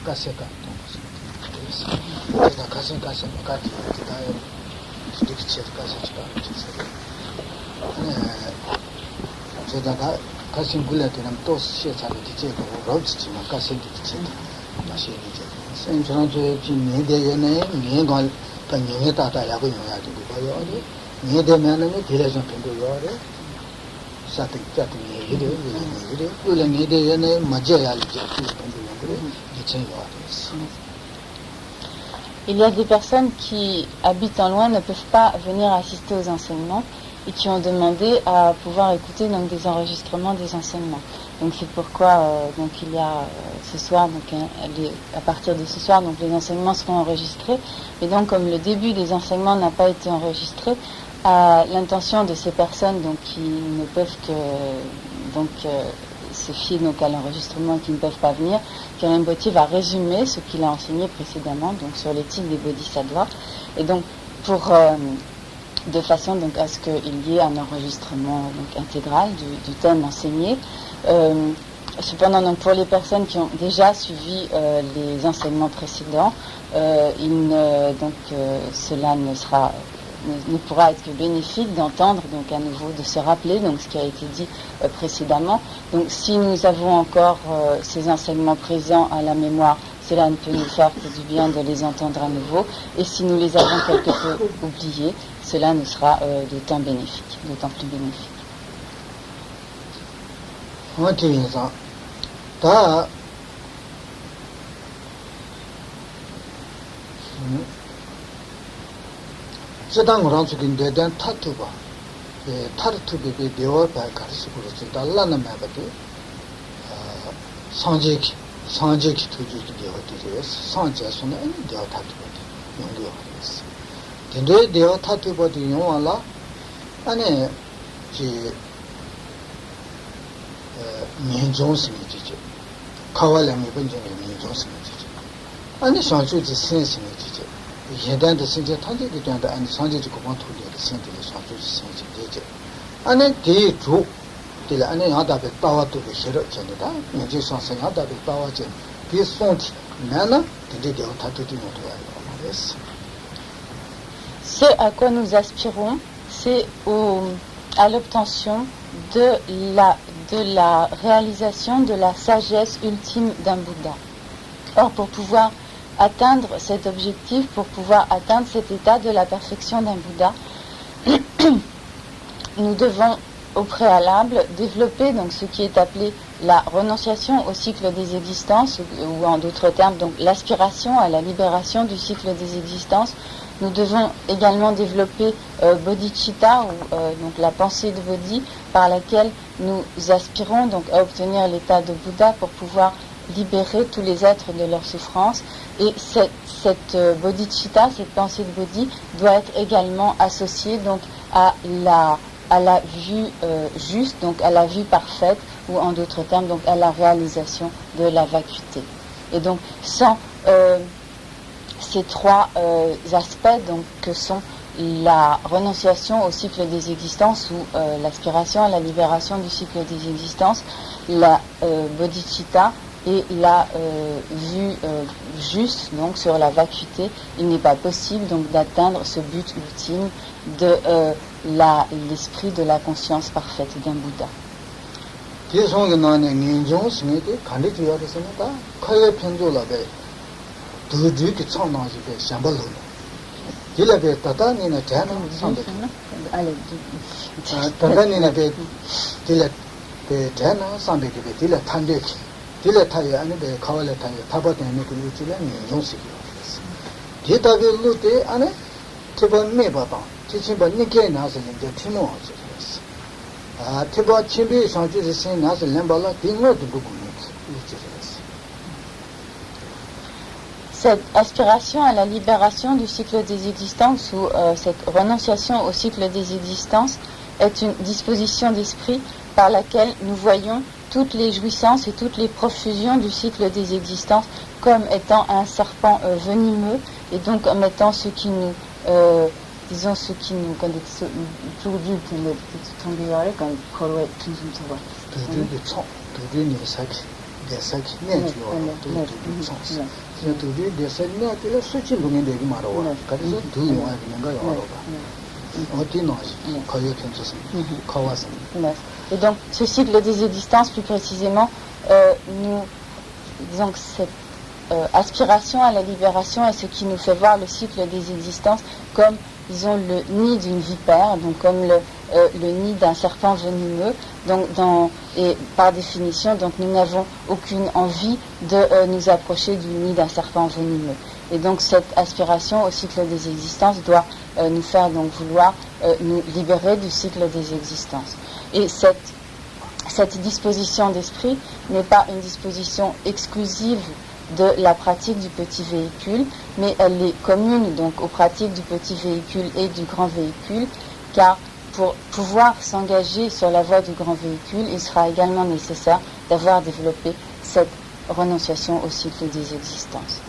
가세가 또 가세 가지 다에 스티치 가세가 제가 가신 굴레들은 또 시작하게 되고 로지지만 가신 되지 마시게 생존한 저 진내대에는 내가 단위에 따다라고 해야 되고 봐요. 내대면은 대례전 된거요. 사택자들이 이래 그래 내대에는 맞아야 이제 그래 이체가 Il y a des personnes qui habitent en loin ne peuvent pas venir assister aux enseignements et qui ont demandé à pouvoir écouter donc des enregistrements des enseignements. Donc c'est pourquoi donc il y a ce soir donc à partir de ce soir donc les enseignements seront enregistrés. Et donc comme le début des enseignements n'a pas été enregistré, à l'intention de ces personnes donc qui ne peuvent que donc se fier donc à l'enregistrement, qui ne peuvent pas venir, Karim Bhoti va résumer ce qu'il a enseigné précédemment donc sur l'éthique des bodhisattvas. Et donc pour de façon donc à ce qu'il y ait un enregistrement donc intégral du thème enseigné. Cependant donc pour les personnes qui ont déjà suivi les enseignements précédents, cela ne pourra être que bénéfique d'entendre donc à nouveau, de se rappeler donc ce qui a été dit précédemment. Donc si nous avons encore ces enseignements présents à la mémoire, cela ne peut nous faire que du bien de les entendre à nouveau. Et si nous les avons quelque peu oubliés, cela nous sera d'autant plus bénéfique. 제당으로 죽인데 된 타투바 타르투비비 되어봐 가르치고 달라는 말밖에 상제기 투주기 되어도 상제선은 되어 타투바디 용도였어. 근데 되어 타투바디 용알라 아니 지 민종스미지죠. 카왈람이 번정의 민종스미지죠. 아니 상주지 신스미지죠. 예단도 신제 탄제기 된다 아니 상제지 고만 돌리는 신제의 상주지 신제죠. 아니 대주 딜 아니 하다베 따와도 싫어 전에다 이제 상생 하다베 따와지 비송티 나나 되게 타투디 못해요. 말했어. Ce à quoi nous aspirons, c'est à l'obtention de la réalisation de la sagesse ultime d'un Bouddha. Or, pour pouvoir atteindre cet objectif, pour pouvoir atteindre cet état de la perfection d'un Bouddha, nous devons au préalable développer donc ce qui est appelé la renonciation au cycle des existences, ou en d'autres termes donc l'aspiration à la libération du cycle des existences. Nous devons également développer bodhicitta, ou donc la pensée de Bodhi, par laquelle nous aspirons donc à obtenir l'état de Bouddha pour pouvoir libérer tous les êtres de leur souffrance. Et cette bodhicitta, cette pensée de Bodhi, doit être également associée donc à la vue juste, donc à la vue parfaite, ou en d'autres termes donc à la réalisation de la vacuité. Et donc sans ces trois aspects donc que sont la renonciation au cycle des existences, ou l'aspiration à la libération du cycle des existences, la bodhicitta et la vue juste donc sur la vacuité, il n'est pas possible donc d'atteindre ce but ultime de l'esprit de la conscience parfaite d'un Bouddha. Cette aspiration à la libération du cycle des existences, ou cette renonciation au cycle des existences, est une disposition d'esprit par laquelle nous voyons toutes les jouissances et toutes les profusions du cycle des existences comme étant un serpent venimeux, et donc comme étant ce qui nous desa ki ne jiyo to chans je to de desa ne ke la suchi lu ne de ma ro ka de du yo a ne ga yo ro ba o ti no ka yo ken so ka wa san. Et donc ce cycle des existences plus précisément nous disons que cette aspiration à la libération est ce qui nous fait voir le cycle des existences comme, disons, le nid d'une vipère, donc comme le nid d'un serpent venimeux. Donc, et par définition, donc, nous n'avons aucune envie de nous approcher du nid d'un serpent venimeux. Et donc cette aspiration au cycle des existences doit nous faire donc vouloir nous libérer du cycle des existences. Et cette disposition d'esprit n'est pas une disposition exclusive de la pratique du petit véhicule, mais elle est commune donc aux pratiques du petit véhicule et du grand véhicule, car pour pouvoir s'engager sur la voie du grand véhicule, il sera également nécessaire d'avoir développé cette renonciation au cycle des existences.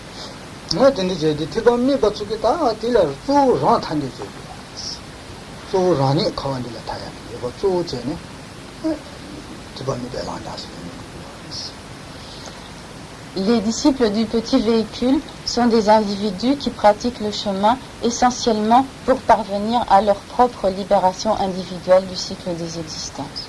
Les disciples du petit véhicule sont des individus qui pratiquent le chemin essentiellement pour parvenir à leur propre libération individuelle du cycle des existences.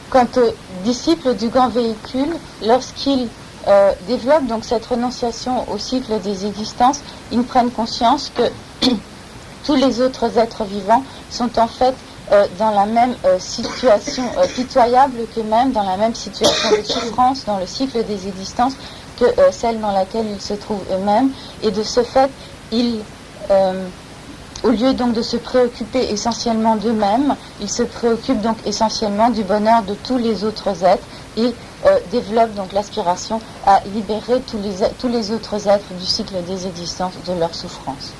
Quant aux disciples du grand véhicule, lorsqu'ils développent donc cette renonciation au cycle des existences, ils prennent conscience que tous les autres êtres vivants sont en fait dans la même situation pitoyable qu'eux-mêmes, dans la même situation de souffrance dans le cycle des existences que celle dans laquelle ils se trouvent eux-mêmes. Et de ce fait, ils, au lieu donc de se préoccuper essentiellement d'eux-mêmes, ils se préoccupent donc essentiellement du bonheur de tous les autres êtres et développent donc l'aspiration à libérer tous les autres êtres du cycle des existences de leur souffrance.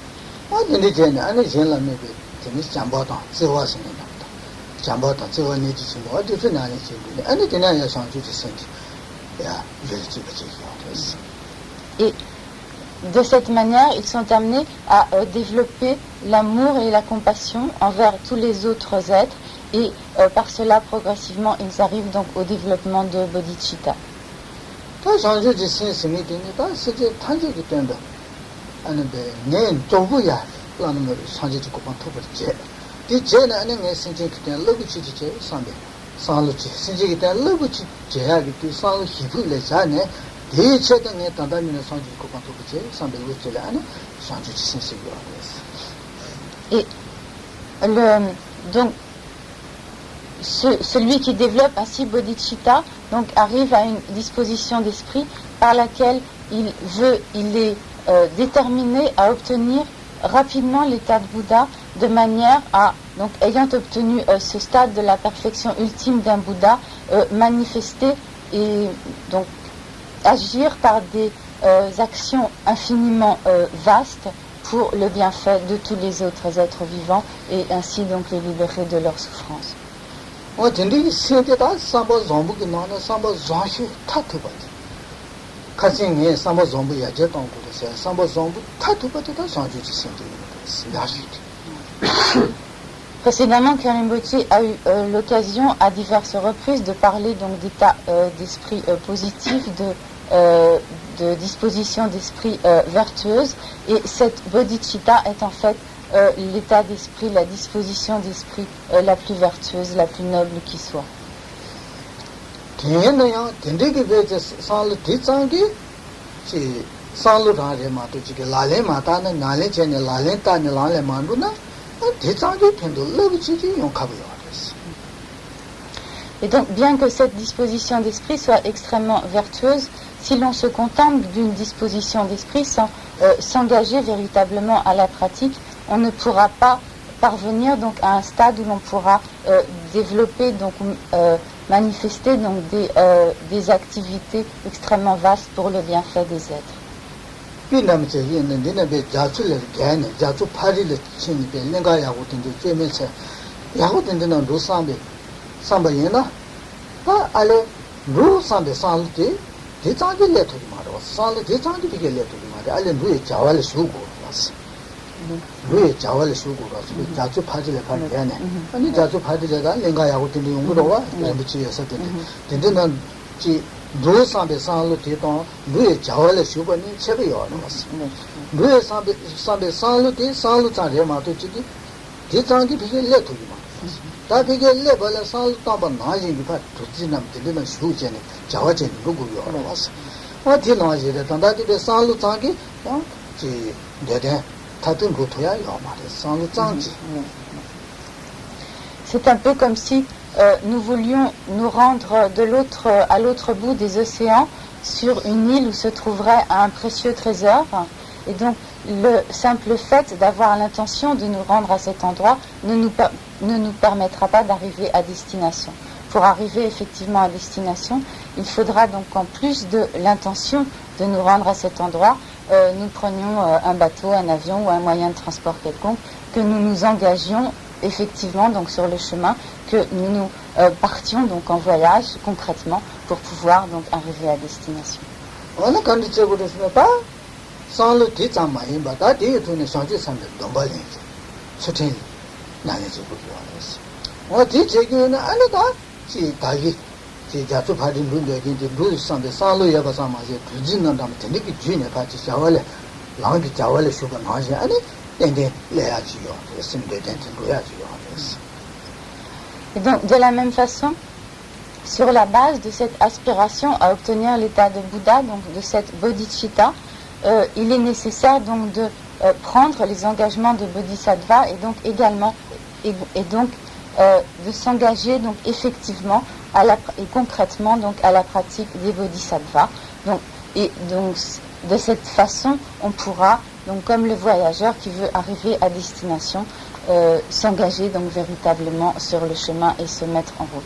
Et de cette manière, ils sont amenés à développer l'amour et la compassion envers tous les autres êtres et par cela, progressivement, ils arrivent donc au développement de bodhicitta. Et donc celui qui développe ainsi bodhicitta donc arrive à une disposition d'esprit par laquelle il est déterminé à obtenir rapidement l'état de Bouddha, de manière à, donc ayant obtenu ce stade de la perfection ultime d'un Bouddha, manifester et donc agir par des actions infiniment vastes pour le bienfait de tous les autres êtres vivants et ainsi donc les libérer de leur souffrance. Précédemment, Karen Rinpoche a eu l'occasion à diverses reprises de parler donc d'état d'esprit positif, de disposition d'esprit vertueuse, et cette bodhicitta est en fait l'état d'esprit, la disposition d'esprit la plus vertueuse, la plus noble qui soit. Et donc, bien que cette disposition d'esprit soit extrêmement vertueuse, si l'on se contente d'une disposition d'esprit sans s'engager véritablement à la pratique, on ne pourra pas parvenir donc à un stade où l'on pourra développer, donc manifester donc des activités extrêmement vastes pour le bienfait des êtres. 루에 자와를 수고라서 자주 파지를 파는 아니 자주 파지가 랭가야고 되는 용도로와 전부치에서 되는 지 루상배 상로 되던 루에 자와를 수고는 책이요 나왔어 루에 상배 상로 되 상로 자려마도 지기 대장기 비게 레토기마 다 비게 레벌 상로 담바 나진기 파 두지남 되는 수제네 자와제 누구요 나왔어 어디 나와지다 단다디 상로 장기 지 대대 C'est un peu comme si nous voulions nous rendre à l'autre bout des océans sur une île où se trouverait un précieux trésor. Et donc le simple fait d'avoir l'intention de nous rendre à cet endroit ne nous permettra pas d'arriver à destination. Pour arriver effectivement à destination, il faudra donc en plus de l'intention de nous rendre à cet endroit, nous prenions un bateau, un avion ou un moyen de transport quelconque, que nous nous engagions effectivement donc sur le chemin, que nous partions donc en voyage concrètement pour pouvoir donc arriver à destination. Et donc, de la même façon, sur la base de cette aspiration à obtenir l'état de Bouddha, donc de cette bodhicitta, il est nécessaire donc de prendre les engagements de bodhisattva et donc également de s'engager donc effectivement et concrètement donc à la pratique des bodhisattvas. Donc de cette façon, on pourra donc comme le voyageur qui veut arriver à destination s'engager donc véritablement sur le chemin et se mettre en route.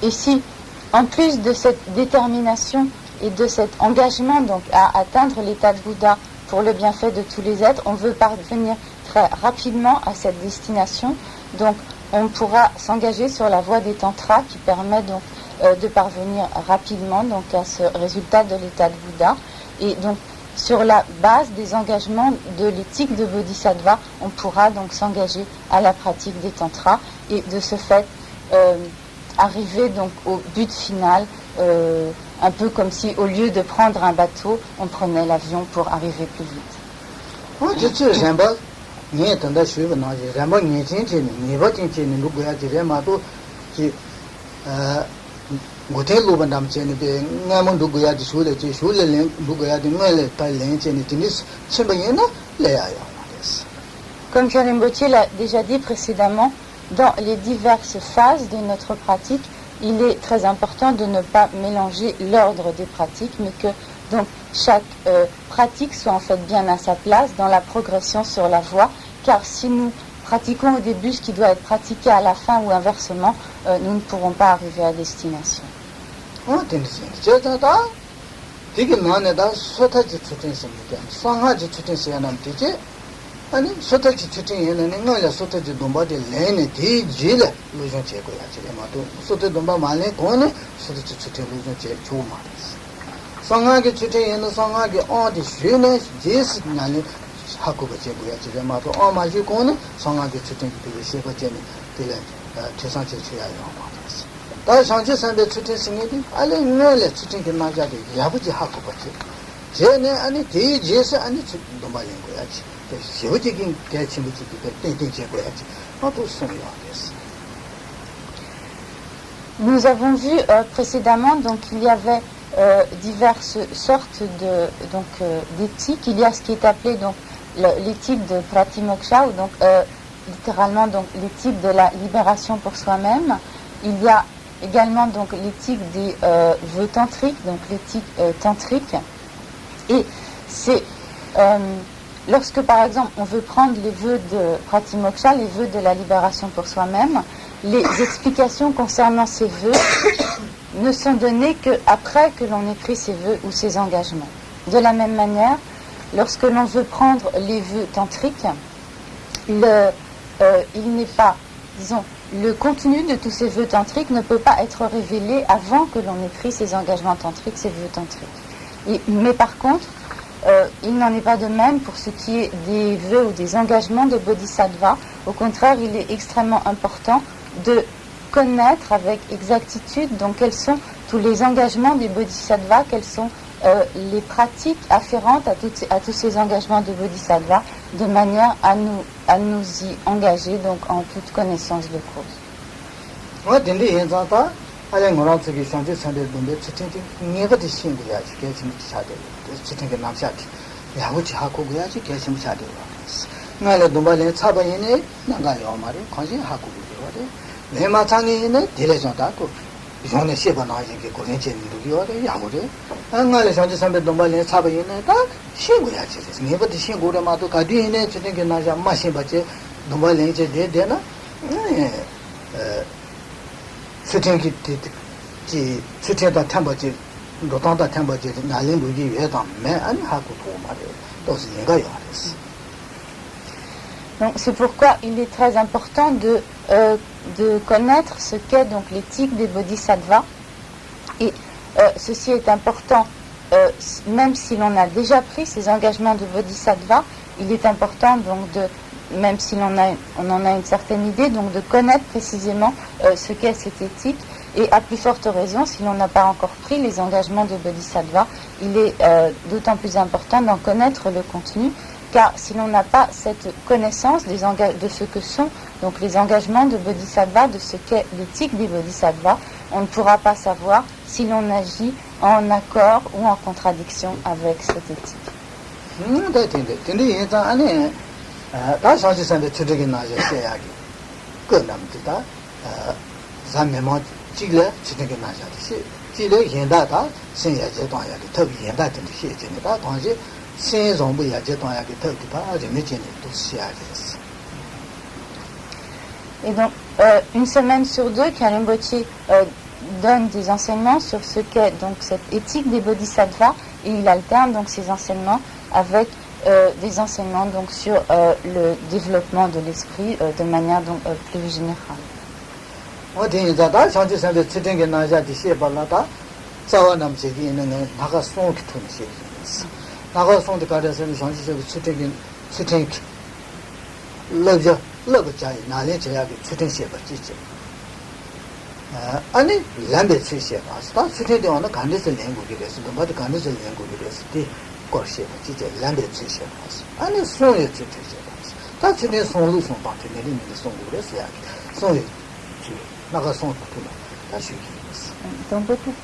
Et si, en plus de cette détermination et de cet engagement donc à atteindre l'état de Bouddha pour le bienfait de tous les êtres, on veut parvenir très rapidement à cette destination, donc on pourra s'engager sur la voie des tantras qui permet donc de parvenir rapidement donc à ce résultat de l'état de Bouddha. Et donc sur la base des engagements de l'éthique de Bodhisattva, on pourra donc s'engager à la pratique des tantras et de ce fait arriver donc au but final, un peu comme si au lieu de prendre un bateau, on prenait l'avion pour arriver plus vite. Comme Jean Rinpoché l'a déjà dit précédemment, dans les diverses phases de notre pratique, il est très important de ne pas mélanger l'ordre des pratiques, mais que donc chaque pratique soit en fait bien à sa place dans la progression sur la voie, car si nous pratiquons au début ce qui doit être pratiqué à la fin ou inversement, nous ne pourrons pas arriver à destination. Nous avons vu précédemment donc il y avait diverses sortes d'éthiques. Il y a ce qui est appelé donc l'éthique de Pratimoksha, ou donc littéralement donc l'éthique de la libération pour soi-même. Il y a également donc l'éthique des vœux tantriques, donc l'éthique tantrique. Et c'est lorsque par exemple on veut prendre les vœux de Pratimoksha, les vœux de la libération pour soi-même, les explications concernant ces vœux ne sont données qu'après que l'on ait pris ces vœux ou ces engagements. De la même manière, lorsque l'on veut prendre les vœux tantriques, il n'est pas, disons, le contenu de tous ces vœux tantriques ne peut pas être révélé avant que l'on ait pris ces engagements tantriques, ces vœux tantriques. Mais par contre, il n'en est pas de même pour ce qui est des vœux ou des engagements de bodhisattva. Au contraire, il est extrêmement important de connaître avec exactitude donc quels sont tous les engagements des bodhisattvas, quelles sont les pratiques afférentes à tous ces engagements de bodhisattva, de manière à nous y engager donc en toute connaissance de cause. 이전에 시바나지 게 고ren체 누구요래 야고래 안가래 전제 선배 동발에 차바이네 다 신고야지 네버도 신고래마도 가디네 저게 나자 마신 받지 동발에 이제 되나 수iten기 지 수iten다 탐바지 로탄다 탐바지 나린 루기 외다 매 아니 하고 도마래 또스 얘가 요아레스. Donc c'est pourquoi il est très important de connaître ce qu'est donc l'éthique des bodhisattvas. Et ceci est important, même si l'on a déjà pris ces engagements de bodhisattva, il est important donc même si on en a une certaine idée, donc de connaître précisément ce qu'est cette éthique. Et à plus forte raison, si l'on n'a pas encore pris les engagements de bodhisattva, il est d'autant plus important d'en connaître le contenu. Car si l'on n'a pas cette connaissance de ce que sont donc les engagements de bodhisattva, de ce qu'est l'éthique des bodhisattvas, on ne pourra pas savoir si l'on agit en accord ou en contradiction avec cette éthique. Et donc, une semaine sur deux, Khyalten Rinpoche donne des enseignements sur ce qu'est donc cette éthique des bodhisattvas, et il alterne donc ces enseignements avec des enseignements donc sur le développement de l'esprit de manière donc plus générale. 나가서 가려서는 전시적으로 수iten기 러브자이 나래 제약이 수iten시에 받지죠. 아니 람베 수시에 봤다. 수iten대원은 간데서 연구를 했어. 뭐도 간데서 연구를 했지. 거시에 받지죠. 람베 수시에 봤어. 아니 소에 수iten시에 봤어. 다 주네 손으로 손 받게 내리는 손으로 했어야. 손에 나가 손 받고 다시 Donc beaucoup de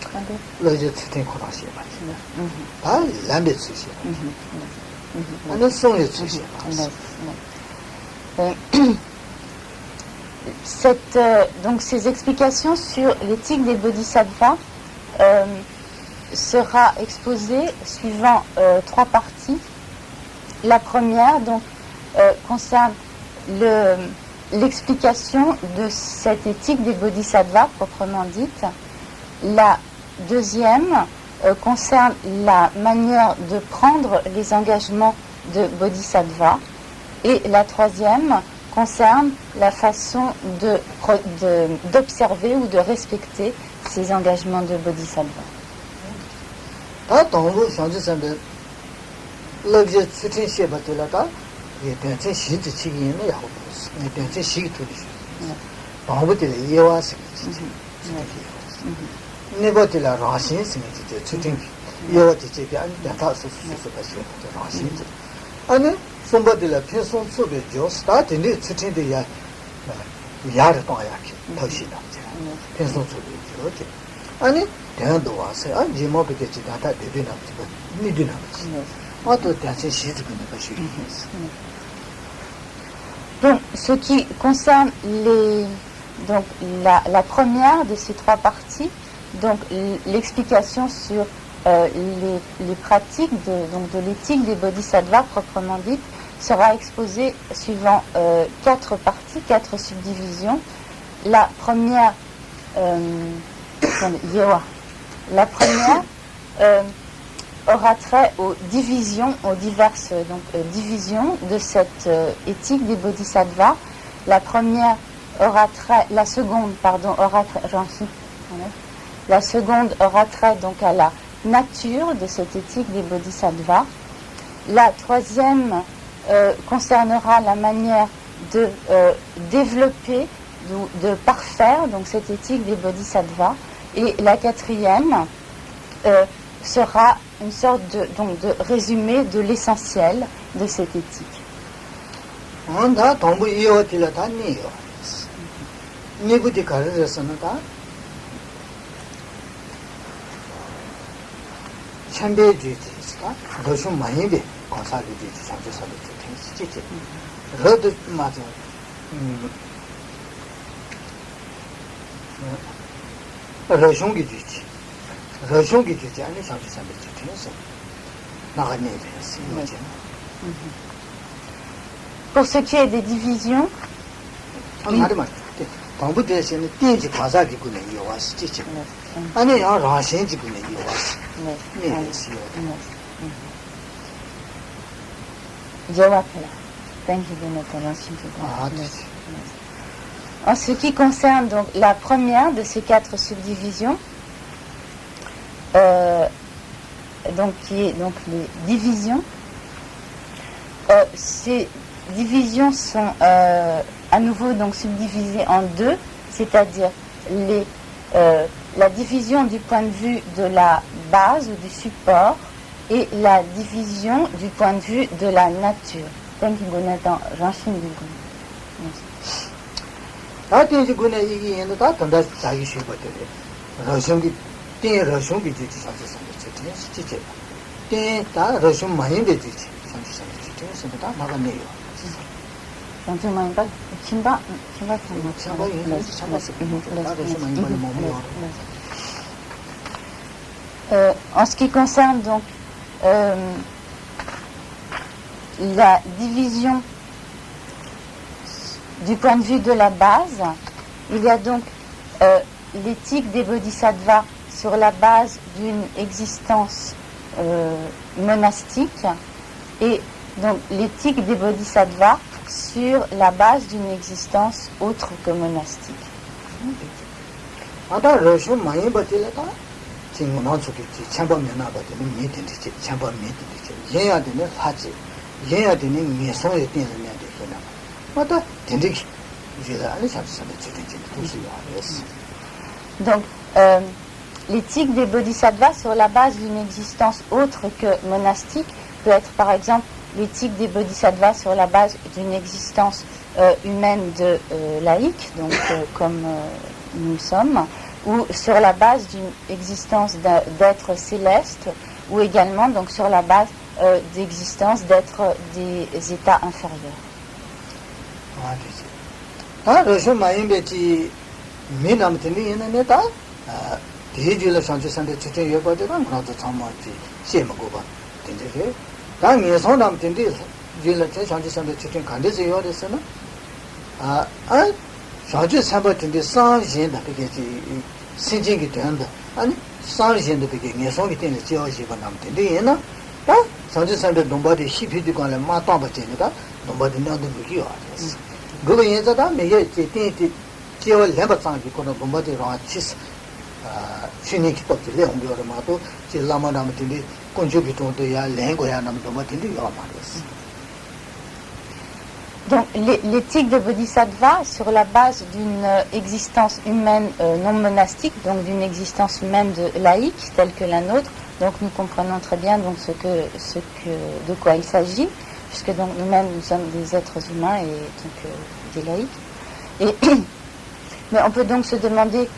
donc ces explications sur l'éthique des bodhisattvas sera exposée suivant trois parties. La première donc concerne l'explication de cette éthique des bodhisattvas proprement dite. La deuxième concerne la manière de prendre les engagements de bodhisattva. Et la troisième concerne la façon d'observer ou de respecter ces engagements de bodhisattva. 네버들라 라신 생기지 추팅기 요지지 안 다서 수수수가 라신 아니 손바들라 편손 속에 저 스타트니 추팅데야 야를 동아야기 더시다 편손 속에 저지 아니 대한도 와서 아 지모비게 지다다 되되나 니드나 어또 다시 시즈군에 가시 Donc, ce qui concerne donc, la première de ces trois parties, donc l'explication sur les pratiques de l'éthique des bodhisattvas proprement dite, sera exposée suivant 4 parties, 4 subdivisions. La première, aura trait aux divisions, aux diverses divisions de cette éthique des bodhisattvas. La première aura trait, la seconde aura trait, la seconde aura trait donc à la nature de cette éthique des bodhisattvas. La troisième concernera la manière de développer, de parfaire donc cette éthique des bodhisattvas. Et la quatrième sera une sorte de résumé de l'essentiel de cette éthique. Pour ce qui est des divisions, en ce qui concerne donc la première de ces 4 subdivisions, donc qui est donc les divisions. Ces divisions sont à nouveau donc subdivisées en 2, c'est-à-dire la division du point de vue de la base ou du support et la division du point de vue de la nature. En ce qui concerne donc la division du point de vue de la base, il y a donc l'éthique des bodhisattvas sur la base d'une existence monastique et donc l'éthique des bodhisattvas sur la base d'une existence autre que monastique. Donc, l'éthique des bodhisattvas sur la base d'une existence autre que monastique peut être par exemple l'éthique des bodhisattvas sur la base d'une existence humaine de laïque, donc comme nous sommes, ou sur la base d'une existence d'êtres célestes, ou également donc sur la base d'existence d'êtres des états inférieurs. Donc l'éthique de Bodhisattva sur la base d'une existence humaine non monastique, donc d'une existence humaine de laïque telle que la nôtre. Donc nous comprenons très bien donc de quoi il s'agit, puisque donc nous-mêmes nous sommes des êtres humains et donc des laïcs. Et Mais on peut donc se demander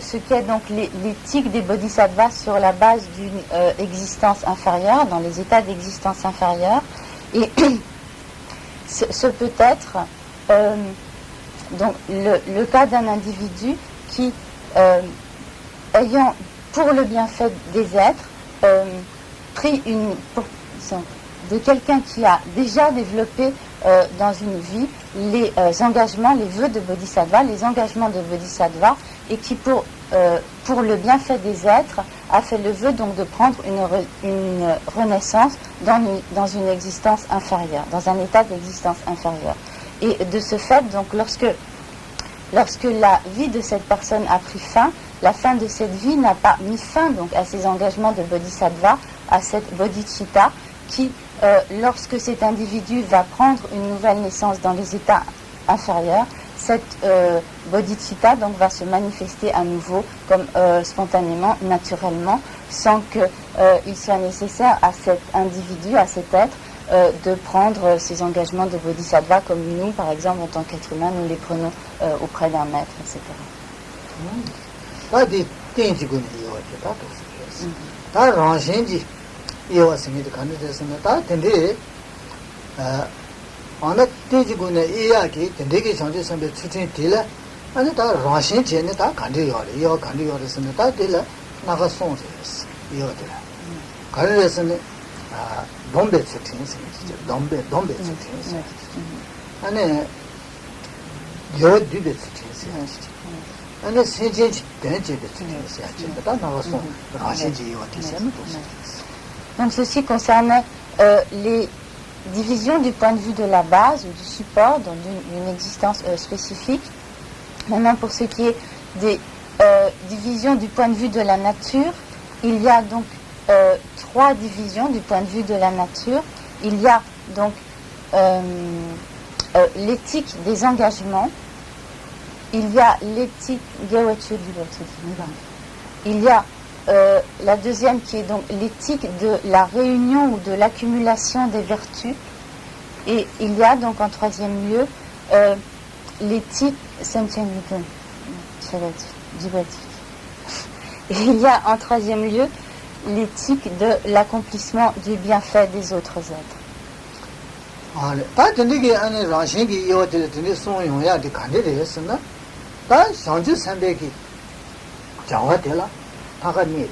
ce qu'est donc l'éthique des bodhisattvas sur la base d'une existence inférieure, dans les états d'existence inférieure. Et ce peut être donc le cas d'un individu qui, ayant pour le bienfait des êtres, pris de quelqu'un qui a déjà développé dans une vie les engagements, les vœux de bodhisattva, les engagements de bodhisattva, et qui pour le bienfait des êtres a fait le vœu donc de prendre une renaissance dans une existence inférieure, dans un état d'existence inférieure. Et de ce fait, donc lorsque la vie de cette personne a pris fin, la fin de cette vie n'a pas mis fin donc à ses engagements de bodhisattva, à cette bodhicitta qui, lorsque cet individu va prendre une nouvelle naissance dans les états inférieurs, cette bodhicitta donc va se manifester à nouveau comme spontanément, naturellement, sans qu'il soit nécessaire à cet individu, à cet être, de prendre ses engagements de bodhisattva comme nous, par exemple, en tant qu'être humain, nous les prenons auprès d'un maître, etc. Ana teji guna iya ki tendegi changje sambe chutin tila ani ta rashin chene ta kandi yore sene ta tila naga song res yo de kare resene dombe chutin sene dombe chutin sene ani yo dube chutin sene ani senje denje de chutin sene ta naga song rashin ji yo de sene. Donc ceci concerne les division du point de vue de la base ou du support dans une existence spécifique. Maintenant, pour ce qui est des divisions du point de vue de la nature, il y a donc 3 divisions du point de vue de la nature. Il y a donc l'éthique des engagements, il y a l'éthique il y a la deuxième qui est donc l'éthique de la réunion ou de l'accumulation des vertus, et il y a donc en troisième lieu l'éthique et il y a en troisième lieu l'éthique de l'accomplissement du bienfait des autres êtres. 하가 니에서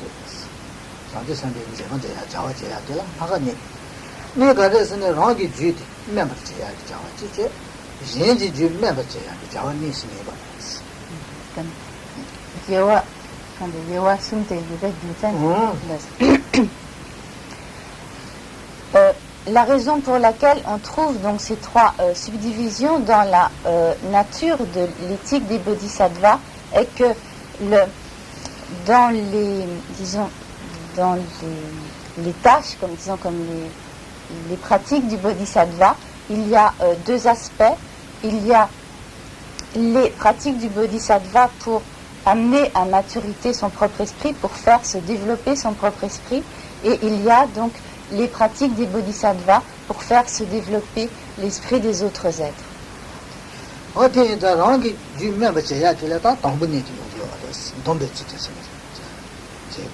상주 상대 제가 자와 제야 되라 하가 니 내가 그래서는 라기 주디 멤버 제야 자와 지제 인지 주 멤버 제야 자와 니스네 봐. 예와 근데 예와 숨대 이게 괜찮아. La raison pour laquelle on trouve donc ces 3 subdivisions dans la nature de l'éthique des bodhisattvas est que dans les tâches, comme les pratiques du bodhisattva, il y a 2 aspects. Il y a les pratiques du bodhisattva pour amener à maturité son propre esprit, pour faire se développer son propre esprit, et il y a donc les pratiques des bodhisattvas pour faire se développer l'esprit des autres êtres.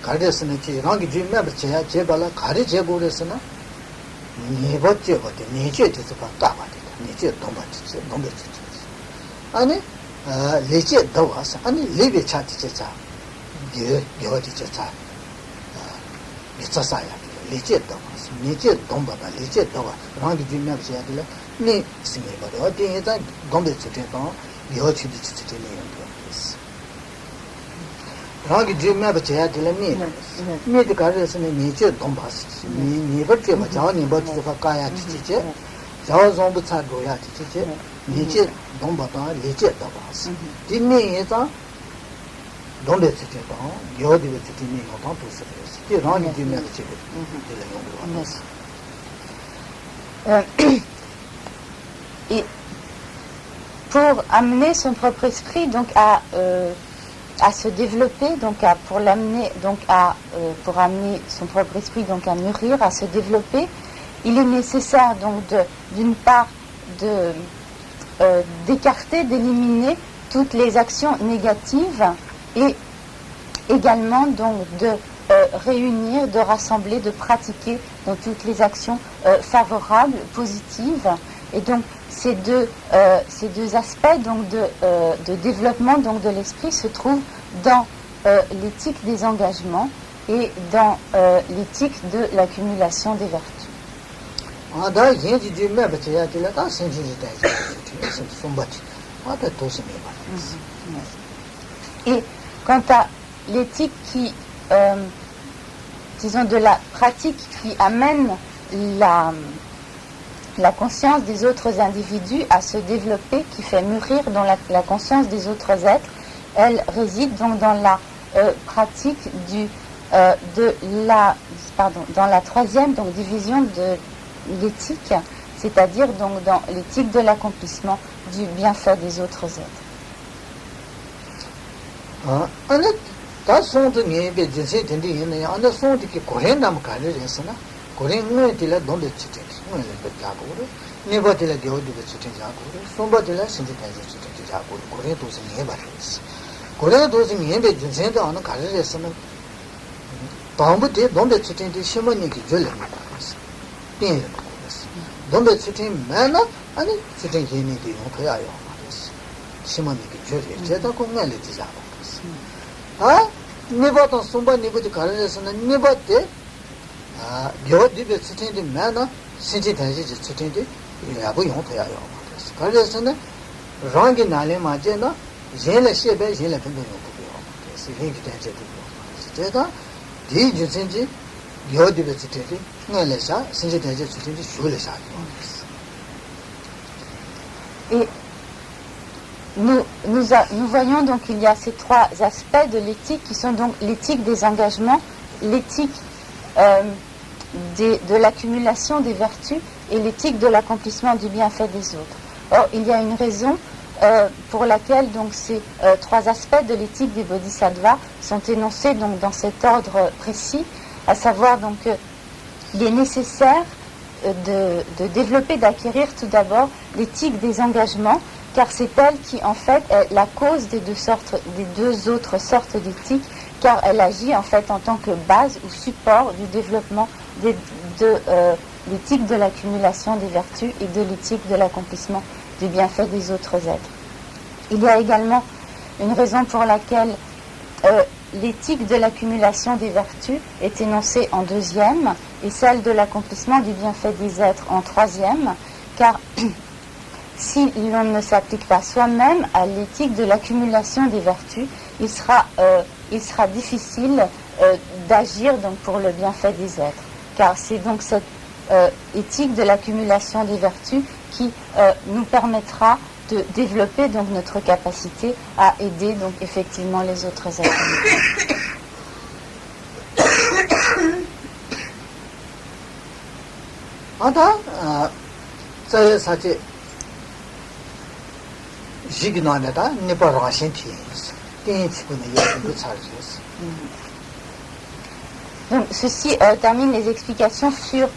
가르스는 지 랑기 주면 제야 제발라 가르 제고래서나 니버째 버데 니제 돼서 봤다 봐야 니제 동바지 동베지 아니 레제 더 와서 아니 레베 차지자 예 여지자 미쳐사야 레제 더 와서 니제 동바다 레제 더 와 랑기 주면 제야 될라 니 스미 버데 어디에다 동베지 돼도 여지지 지지네 रागी जी में बचाया दिले नहीं तो कार्य से नहीं नीचे दम पास नहीं बच्चे बचाओ नहीं बच्चे का काया चीज़ जाओ ज़ोंब चार गोया चीज़ नीचे दम बता नीचे दम पास दिन में ये तो दम बेचते तो यो दी बेचते नहीं होता तो से रागी जी में बचाया दिले et pour amener son propre esprit donc à se développer, donc pour amener son propre esprit donc à mûrir, à se développer, il est nécessaire donc d'une part d'écarter, d'éliminer toutes les actions négatives et également donc de réunir, de rassembler, de pratiquer donc toutes les actions favorables, positives. Et donc ces deux aspects donc de développement donc de l'esprit se trouvent dans l'éthique des engagements et dans l'éthique de l'accumulation des vertus. Et quant à l'éthique qui, disons, de la pratique qui amène la conscience des autres individus à se développer, qui fait mûrir dans la conscience des autres êtres, elle réside donc dans la pratique dans la troisième donc division de l'éthique, c'est-à-dire donc dans l'éthique de l'accomplissement du bienfait des autres êtres. Et nous voyons donc qu'il y a ces trois aspects de l'éthique qui sont donc l'éthique des engagements, l'éthique de l'accumulation des vertus et l'éthique de l'accomplissement du bienfait des autres. Or, il y a une raison pour laquelle donc ces trois aspects de l'éthique des bodhisattvas sont énoncés donc dans cet ordre précis, à savoir donc il est nécessaire de développer, d'acquérir tout d'abord l'éthique des engagements, car c'est elle qui en fait est la cause des deux autres sortes d'éthique, car elle agit en fait en tant que base ou support du développement de l'éthique de l'accumulation des vertus et de l'éthique de l'accomplissement du bienfait des autres êtres. Il y a également une raison pour laquelle l'éthique de l'accumulation des vertus est énoncée en deuxième et celle de l'accomplissement du bienfait des êtres en troisième, car si l'on ne s'applique pas soi-même à l'éthique de l'accumulation des vertus, il sera difficile d'agir donc pour le bienfait des êtres, car c'est donc cette éthique de l'accumulation des vertus qui nous permettra de développer donc notre capacité à aider donc effectivement les autres êtres. Donc, ceci termine les explications sur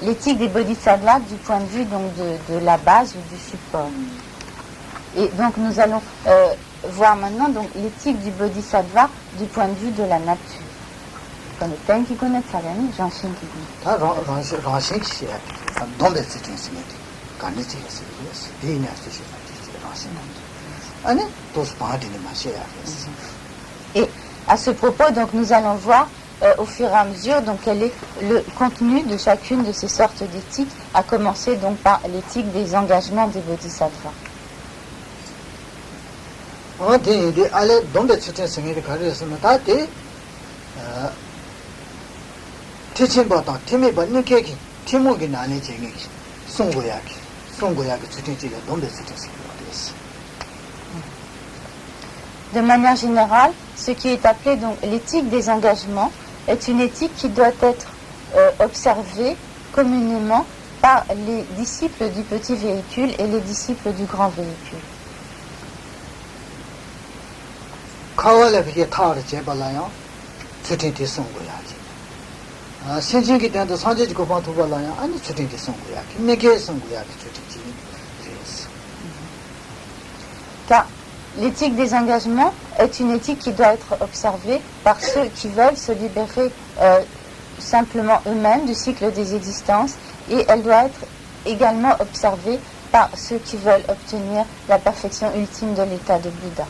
l'éthique des bodhisattvas du point de vue donc, de la base ou du support. Et donc nous allons voir maintenant donc, l'éthique du bodhisattva du point de vue de la nature. Qui connaît ça, Jean-Chine qui Et à ce propos, donc, nous allons voir au fur et à mesure donc, quel est le contenu de chacune de ces sortes d'éthiques, à commencer donc par l'éthique des engagements des bodhisattvas. De manière générale, ce qui est appelé donc l'éthique des engagements est une éthique qui doit être observée communément par les disciples du petit véhicule et les disciples du grand véhicule. car l'éthique des engagements est une éthique qui doit être observée par ceux qui veulent se libérer simplement eux-mêmes du cycle des existences, et elle doit être également observée par ceux qui veulent obtenir la perfection ultime de l'état de Bouddha.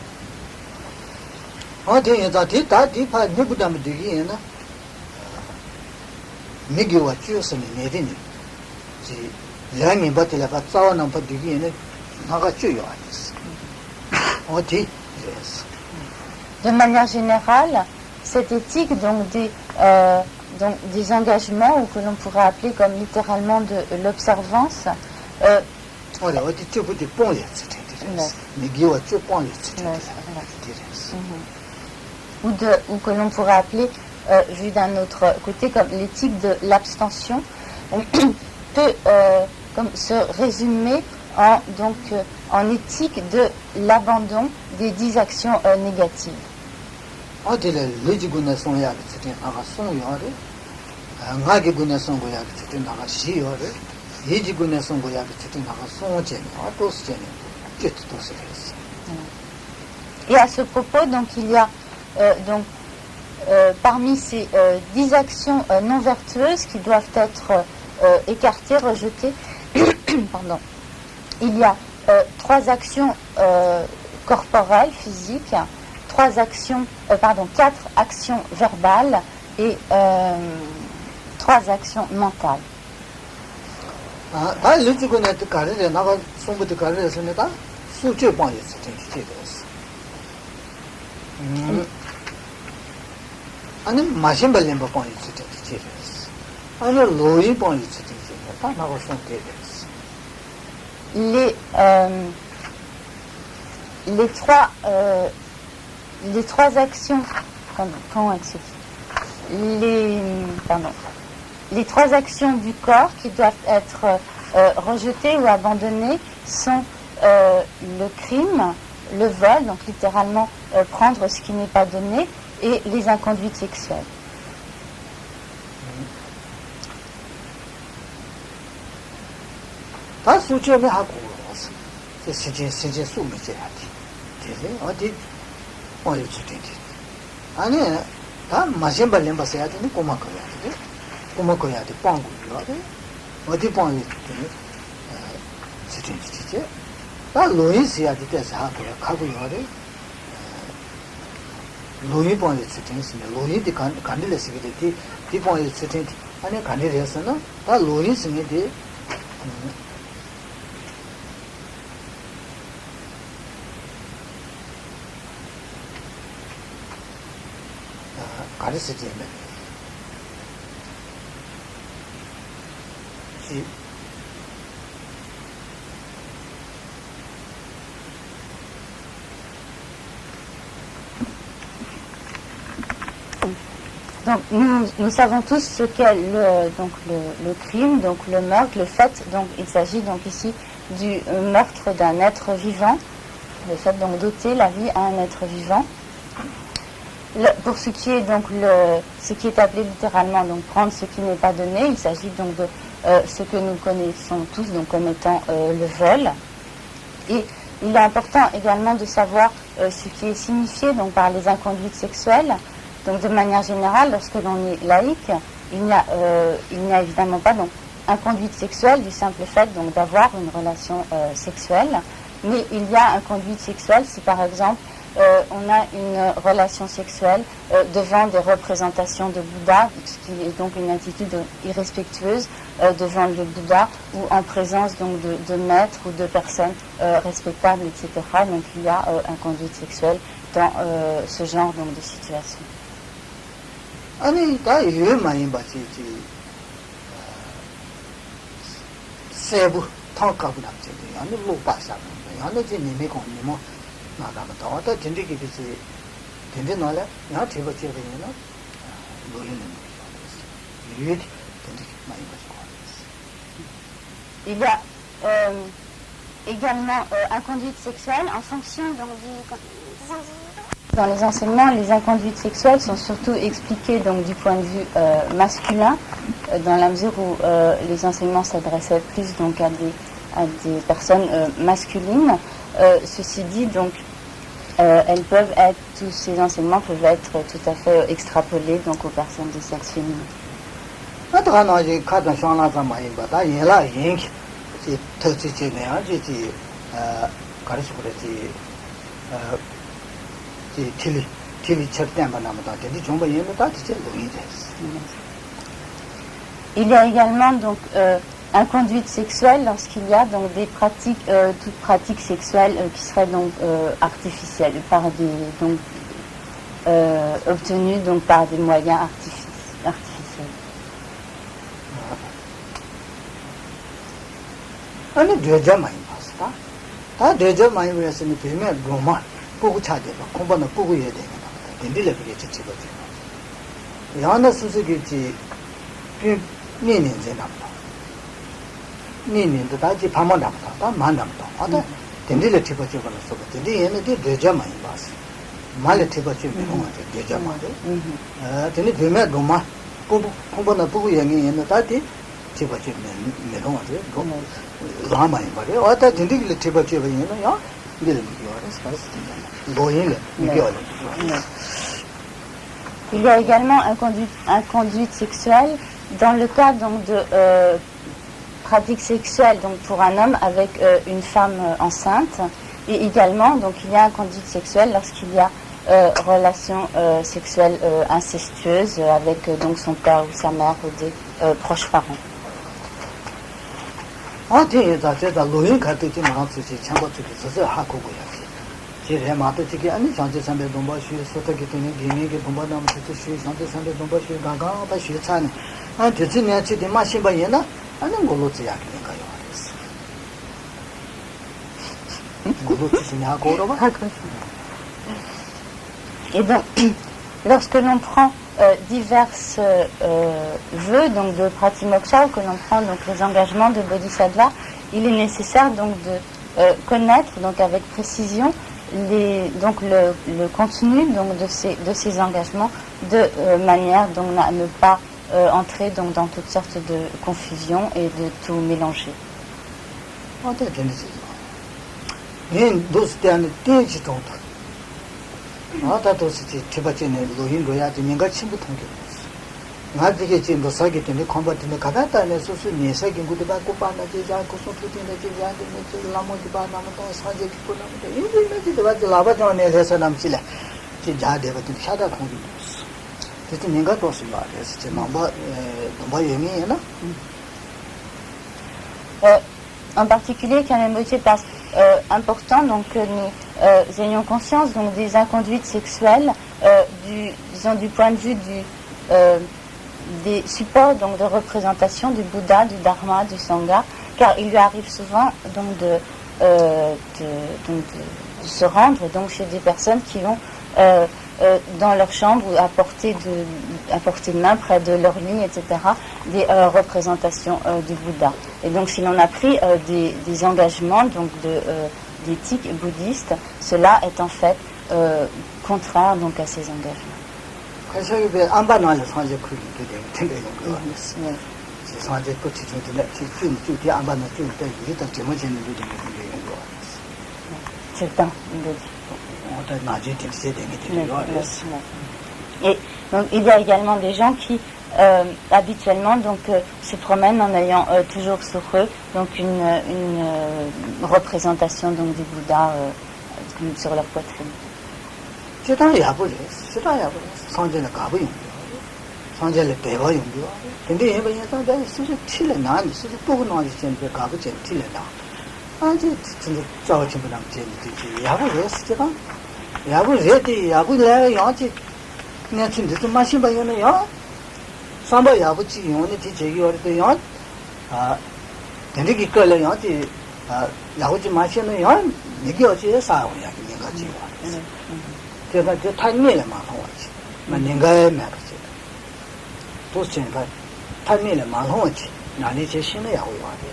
De manière générale, cette éthique donc des engagements, ou que l'on pourrait appeler comme littéralement de l'observance, ou que l'on pourrait appeler, vu d'un autre côté, comme l'éthique de l'abstention, peut comme se résumer en éthique de l'abandon des 10 actions négatives. Et à ce propos, donc, il y a parmi ces 10 actions non vertueuses qui doivent être écartées, rejetées, pardon, il y a 3 actions corporelles, physiques, 4 actions verbales et 3 actions mentales. Les 3 actions, les 3 actions du corps qui doivent être rejetées ou abandonnées sont le crime, le vol, donc littéralement prendre ce qui n'est pas donné, et les inconduites sexuelles. Donc nous savons tous ce qu'est le crime, donc le meurtre, le fait. Donc il s'agit donc ici du meurtre d'un être vivant, le fait donc d'ôter la vie à un être vivant. Pour ce qui est donc ce qui est appelé littéralement donc prendre ce qui n'est pas donné, il s'agit donc de ce que nous connaissons tous donc comme étant le vol. Et il est important également de savoir ce qui est signifié donc par les inconduites sexuelles. Donc de manière générale, lorsque l'on est laïque, il n'y a évidemment pas donc inconduite sexuelle du simple fait donc d'avoir une relation sexuelle, mais il y a inconduite sexuelle si par exemple on a une relation sexuelle devant des représentations de Bouddha, ce qui est donc une attitude irrespectueuse devant le Bouddha, ou en présence donc de maîtres ou de personnes respectables, etc. Donc il y a inconduite sexuelle dans ce genre donc de situation. Il y a également inconduite sexuelle en fonction dans les enseignements. Les inconduites sexuelles sont surtout expliquées donc du point de vue masculin, dans la mesure où les enseignements s'adressaient plus donc à des personnes masculines. Ceci dit, donc, tous ces enseignements peuvent être tout à fait extrapolés donc aux personnes de sexe féminin. Il y a également donc inconduite sexuelle lorsqu'il y a donc des pratiques, toute pratique sexuelle qui serait donc artificielle, par des donc obtenues donc par des moyens artificiels. 아니 되자마이 봤다. 다 되자마이 왜서니 비면 로마 보고 찾아봐. 공부는 보고 해야 되는 거다. 근데를 그게 지치거든. 야나 수수기지 니는제 남다. 니는도 다지 밤만 남다. 밤만 남다. 아다 근데를 집어줘서 근데 얘는 되자마이 봤어. 말에 집어주면 뭐지? 되자마이. 근데 비면 로마 공부는 보고 얘기는 다지 집어주면 메롱하지. Il y a également inconduite sexuelle dans le cas donc de pratique sexuelle donc pour un homme avec une femme enceinte, et également donc il y a inconduite sexuelle lorsqu'il y a relation sexuelle incestueuse avec donc son père ou sa mère ou des proches parents. 제가 로인 같은 게 많았지 참고적이 서서 하고 거야지. 제가 마도 지게 아니 전제 선배 동바시 소토기 때문에 기내게 동바나무 뜻이 시 전제 선배 동바시 가가 바시 차네. 아 대진이 지대 마신 바에나 아는 걸로 지야게 가요. 걸로 지냐 걸어봐. Et donc lorsque l'on prend diverses vœux donc de pratimoksha, que l'on prend donc les engagements de bodhisattva, il est nécessaire donc de connaître donc avec précision donc le contenu donc de ces engagements de manière donc à ne pas entrer donc dans toutes sortes de confusions et de tout mélanger. 아다도스지 티바체네 로힌로야지 민가 친구 통계. 나지게 진도 사기 때문에 컴바트네 가다다네 소수 네사기 구도 받고 빠나지 자고 소프티네 지자데 네 라모지 바나마도 사제 기포나마도 인지네지 바지 라바존네 해서 남실래. 지자데 바지 샤다 통계. 그때 민가 도스 말이었어. 제 넘버 영이에나? En particulier, Kanemboche passe important donc que nous ayons conscience donc des inconduites sexuelles du point de vue des supports donc de représentation du Bouddha, du Dharma, du Sangha, car il lui arrive souvent donc de se rendre donc chez des personnes qui vont dans leur chambre ou à portée de main près de leur lit, etc., des représentations du Bouddha. Et donc si l'on a pris des engagements donc d'éthique bouddhiste, cela est en fait contraire donc à ces engagements. C'est le temps, Et donc il y a également des gens qui habituellement donc se promènent en ayant toujours sur eux donc une représentation donc du Bouddha sur leur poitrine. Samba yabuchi yoni ti chegi ori te yon tende ki kala yon ti yabuchi mashi no yon niki ochi ya saa wani yaki ninga chi wani tega te ta nile ma hong wachi ma ninga ya me kachi tos chen ka ta nile ma hong wachi nani che shina yahu wani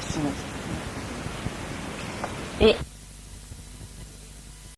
Et